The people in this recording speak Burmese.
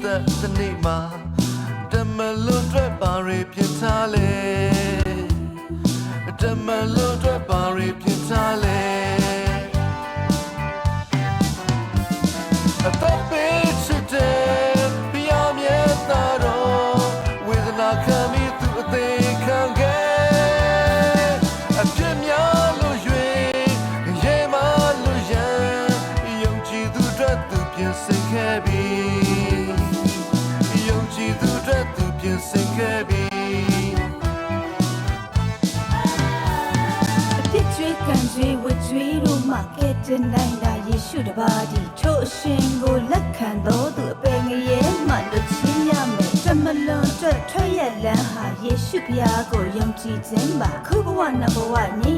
သက်တနေ့မှာတမလွတ်အတွက်ပါရီပြင်ထားလေတမလွတ်အတွက်ပါရီပြင်ထားလေအသက်ပေးချစ်တဲ့ပြာမြတ်တာတော့ဝေဒနာခံပြီးသူအသေးခံခဲ့အပြစ်များလို့ရွေရေမလို့ရန်ယုံကြည်သူအတွက်သူပြင်ဆင်ခဲ့ပြီးယုံကြည်သူအတွက်သူပြင်ဆင်ခဲ့ပြီးအပြစ်ကြွေးကန်ကြွေးဝတ်ကြွေးတို့မှကဲတင်နိုင်တာယေရှုတပါးဒီထို့အရှင်ကိုလက်ခံတော်သူအပေငရဲမှလွတ်ချင်းရမယ်တမလွန်အတွက်ထွက်ရလန်းဟာယေရှုဖျားကိုယုံကြည်ခြင်းပါခုဘဝနဘဝငြိ